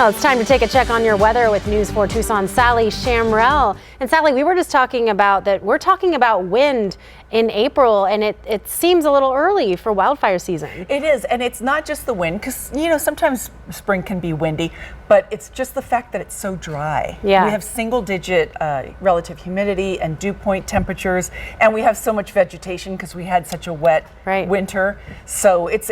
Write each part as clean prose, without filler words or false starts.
Well, it's time to take a check on your weather with News 4 Tucson's Sally Shamrell. And Sally, we were just talking about that we're talking about wind in April, and it seems a little early for wildfire season. It is, and it's not just the wind, because sometimes spring can be windy, but it's just the fact that it's so dry. Yeah. We have single-digit relative humidity and dew point temperatures, and we have so much vegetation because we had such a wet winter. So it's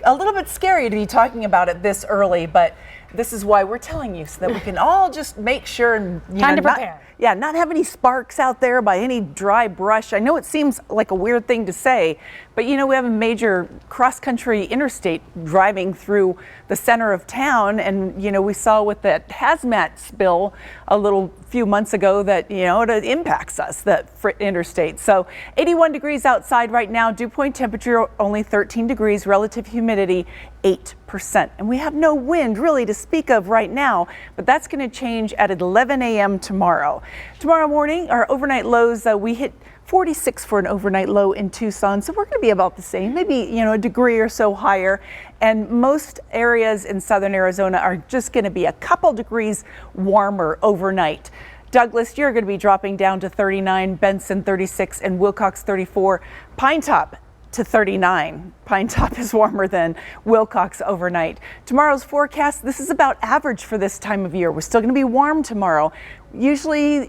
a little bit scary to be talking about it this early, but this is why we're telling you, so that we can all just make sure and time to prepare. not have any sparks out there by any dry brush. I know it seems like a weird thing to say, but we have a major cross-country interstate driving through the center of town, and we saw with that hazmat spill a few months ago that it impacts us, that interstate. So 81 degrees outside right now, dew point temperature only 13 degrees, relative humidity 8%, and we have no wind really to speak of right now, but that's going to change at 11 a.m. tomorrow. Tomorrow morning, our overnight lows, we hit 46 for an overnight low in Tucson, so we're going to be about the same, maybe a degree or so higher, and most areas in southern Arizona are just going to be a couple degrees warmer overnight. Douglas, you're going to be dropping down to 39, Benson 36, and Wilcox 34. Pine Top to 39. Pine Top is warmer than Wilcox overnight. Tomorrow's forecast, this is about average for this time of year. We're still going to be warm tomorrow. Usually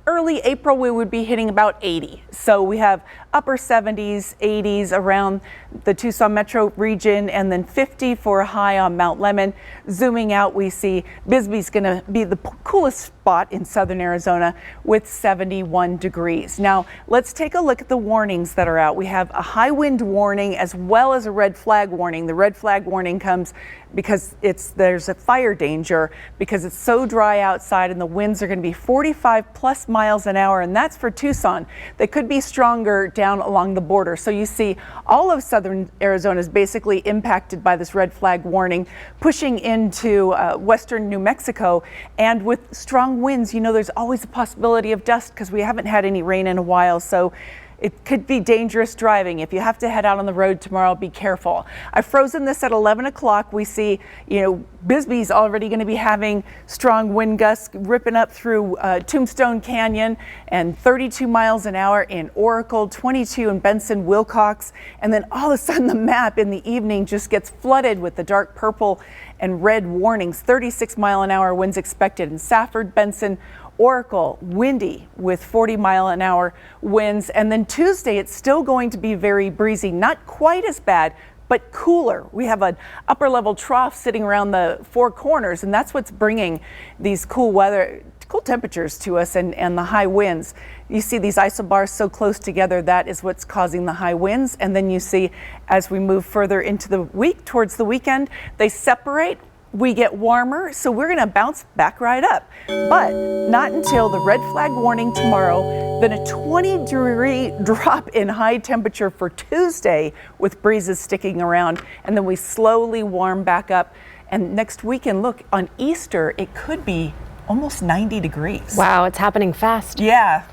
early April we would be hitting about 80. So we have upper 70s, 80s around the Tucson metro region, and then 50 for a high on Mount Lemmon. Zooming out, we see Bisbee's going to be the coolest spot in southern Arizona with 71 degrees. Now let's take a look at the warnings that are out. We have a high wind warning as well as a red flag warning. The red flag warning comes because there's a fire danger because it's so dry outside, and the winds are going to be 45 plus miles an hour, and that's for Tucson. They could be stronger down along the border. So you see all of southern Arizona is basically impacted by this red flag warning, pushing into western New Mexico, and with strong winds, there's always a possibility of dust because we haven't had any rain in a while. So it could be dangerous driving. If you have to head out on the road tomorrow, be careful. I've frozen this at 11 o'clock. We see, Bisbee's already going to be having strong wind gusts ripping up through Tombstone Canyon, and 32 miles an hour in Oracle, 22 in Benson, Wilcox. And then all of a sudden the map in the evening just gets flooded with the dark purple and red warnings. 36 mile an hour winds expected in Safford, Benson, Oracle, windy with 40 mile an hour winds. And then Tuesday, it's still going to be very breezy, not quite as bad, but cooler. We have an upper level trough sitting around the Four Corners, and that's what's bringing these cool temperatures to us and the high winds. You see these isobars so close together, that is what's causing the high winds. And then you see as we move further into the week, towards the weekend, they separate. We get warmer, so we're going to bounce back right up, but not until the red flag warning tomorrow, then a 20-degree drop in high temperature for Tuesday with breezes sticking around, and then we slowly warm back up. And next weekend, look, on Easter, it could be almost 90 degrees. Wow, it's happening fast. Yeah.